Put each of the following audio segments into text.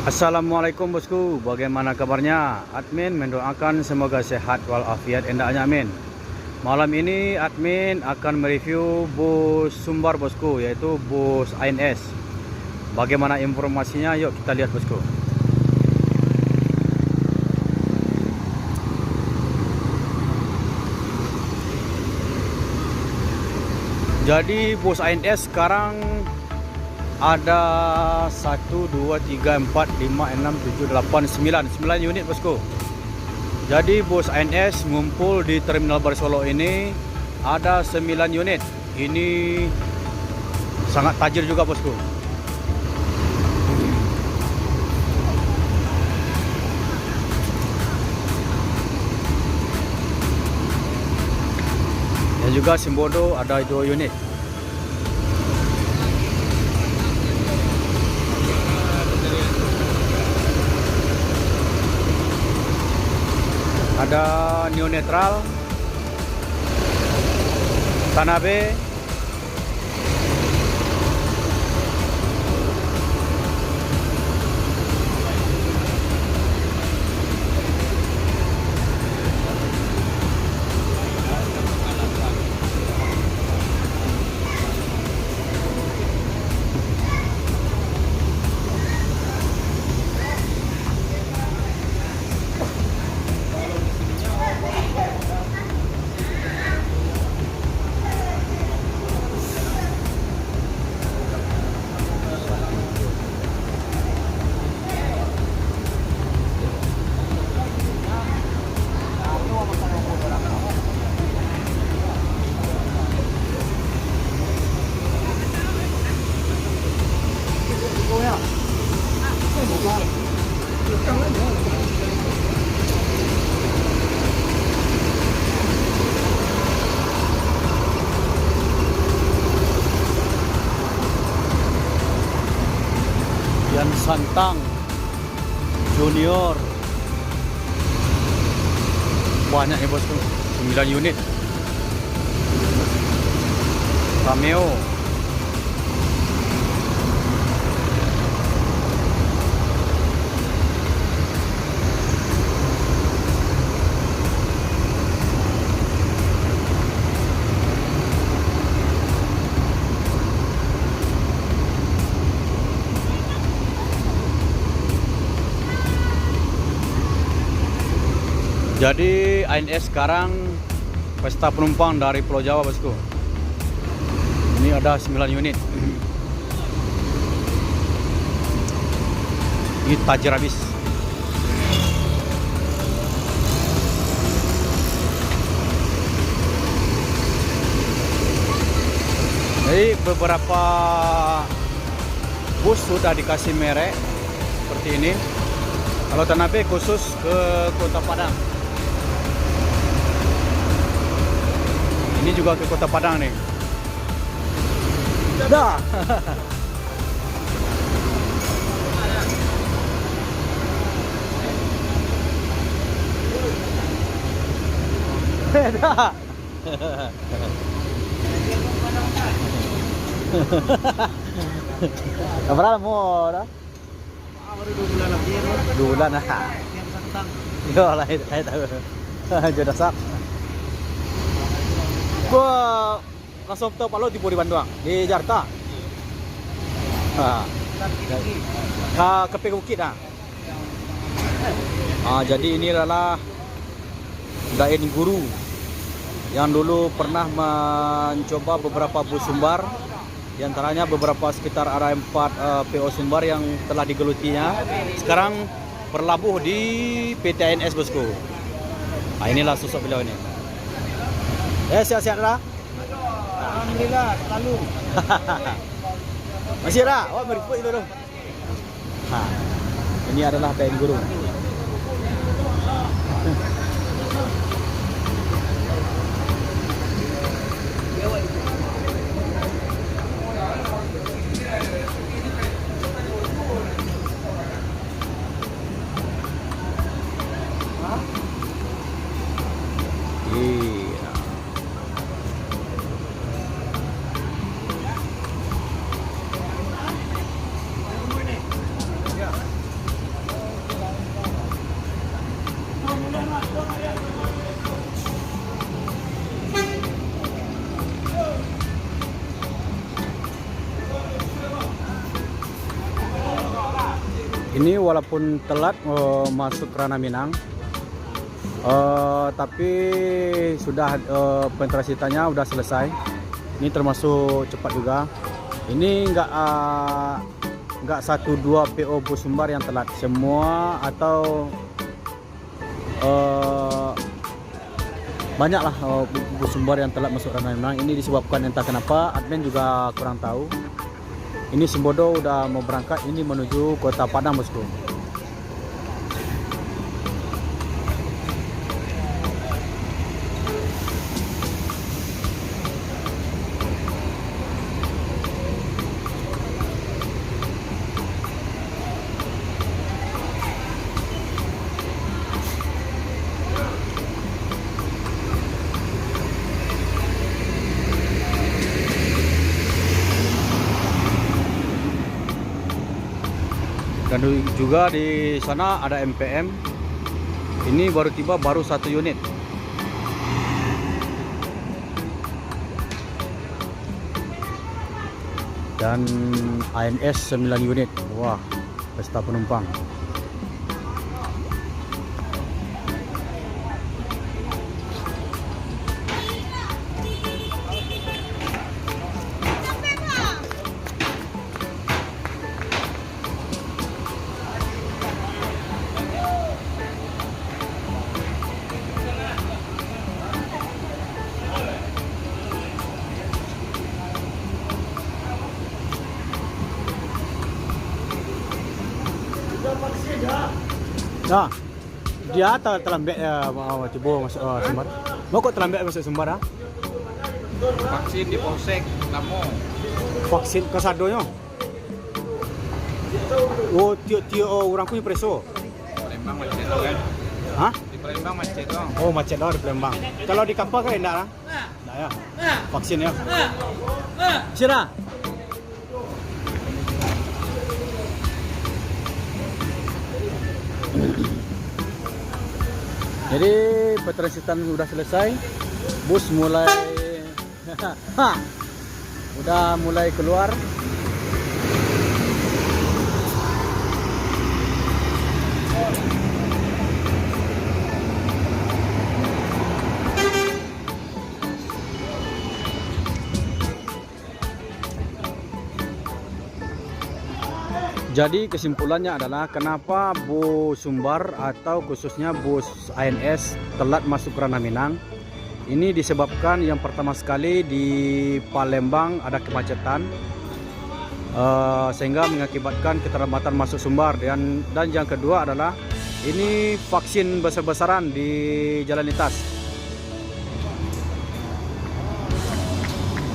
Assalamualaikum bosku, bagaimana kabarnya? Admin mendoakan semoga sehat walafiat endaknya amin. Malam ini admin akan mereview bus Sumbar bosku, yaitu bus ANS. Bagaimana informasinya? Yuk kita lihat bosku. Jadi bus ANS sekarang ada 1, 2, 3, 4, 5, 6, 7, 8, 9 unit bosku. Jadi bus ANS ngumpul di Terminal Baru Solo ini ada 9 unit. Ini sangat tajir juga bosku. Dan juga Simbodo ada 2 unit. Ada Neo Netral, Tanabe, Yan Santang Junior. Banyak ya bosku, 9 unit. Cameo, jadi ANS sekarang pesta penumpang dari Pulau Jawa bosku. Ini ada 9 unit. Ini tajir habis. Jadi beberapa bus sudah dikasih merek seperti ini. Kalau Tanabe khusus ke Kota Padang. Ini juga ke Kota Padang nih. Dah. Dah. Berapa mau dah? Baru 2 bulan lagi. 2 bulan lah. Yang santang. Yo lah saya tahu. Jodoh sak. Gua langsung tahu Palo di Puri Bandung, di Jakarta. Ke Bukit ah. Jadi ini adalah Dain Guru yang dulu pernah mencoba beberapa bus Sumbar, di antaranya beberapa sekitar area 4 PO Sumbar yang telah digelutinya. Sekarang berlabuh di PT ANS bosku. Inilah sosok beliau ini. Sehat-sehat lah. Alhamdulillah, selalu. Masih ada? Oh, meriput itu dong. Ini adalah Dain Guru. Iya. Ini walaupun telat masuk Ranah Minang, tapi sudah penetrasitannya udah selesai. Ini termasuk cepat juga. Ini nggak 1-2 PO bus Sumbar yang telat, semua atau banyaklah bus Sumbar yang telat masuk Ranah Minang. Ini disebabkan entah kenapa, admin juga kurang tahu. Ini Sembodo udah mau berangkat, ini menuju Kota Padang, bosku. Dan juga di sana ada MPM. Ini baru tiba, baru 1 unit. Dan ANS 9 unit. Wah, pesta penumpang. Nah, dia terlambat ya, coba masuk Sumbar. Mau kok terlambat masuk Sumbar? Vaksin di Polsek Lampung. Vaksin kasadonya. Oh, tio orang punya preso. Palembang macet kan? Hah? Di Palembang macet dong. Oh, macet di Palembang. Kalau di Kampar kan enggak lah? Enggak ya. Vaksin ya. Sira. Jadi petransitan sudah selesai, bus mulai udah mulai keluar. Jadi kesimpulannya adalah kenapa bus Sumbar atau khususnya bus ANS telat masuk Ranah Minang. Ini disebabkan yang pertama sekali di Palembang ada kemacetan, sehingga mengakibatkan keterlambatan masuk Sumbar. Dan yang kedua adalah ini vaksin besar-besaran di jalan lintas.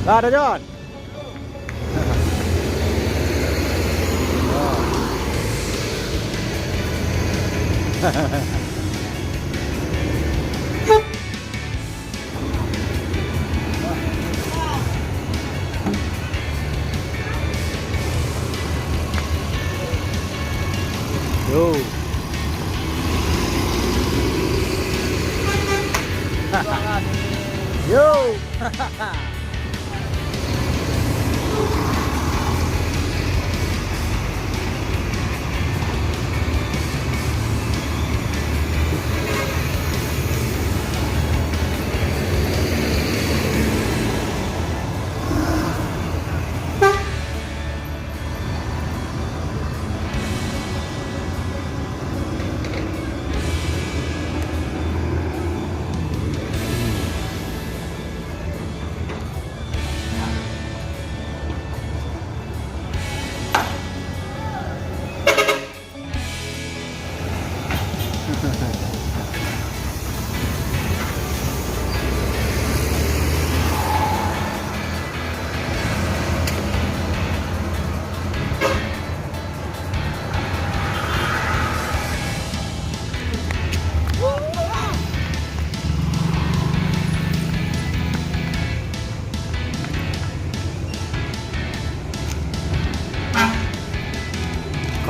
Ada John. Yo. Yo.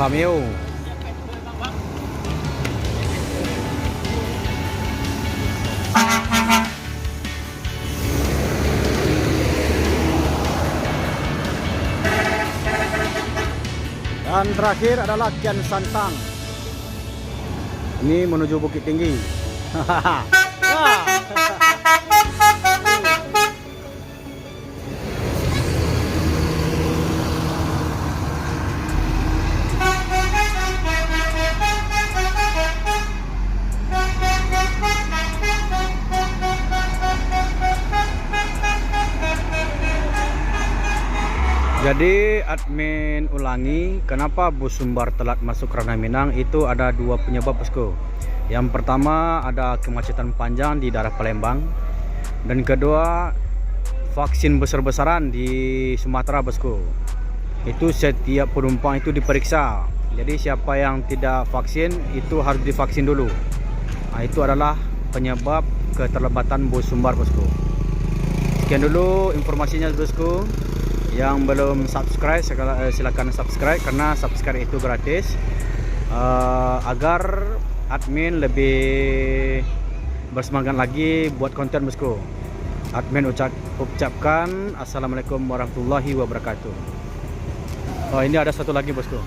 Cameo. Dan terakhir adalah Kian Santang. Ini menuju Bukit Tinggi. Wah. Jadi admin ulangi, kenapa bus Sumbar telat masuk Ranah Minang itu ada dua penyebab bosku. Yang pertama ada kemacetan panjang di daerah Palembang, dan kedua vaksin besar-besaran di Sumatera bosku. Itu setiap penumpang itu diperiksa. Jadi siapa yang tidak vaksin itu harus divaksin dulu. Nah, itu adalah penyebab keterlambatan bus Sumbar bosku. Sekian dulu informasinya bosku. Yang belum subscribe silakan subscribe, karena subscribe itu gratis, agar admin lebih bersemangat lagi buat konten bosku. Admin ucapkan assalamualaikum warahmatullahi wabarakatuh. Oh, ini ada satu lagi bosku.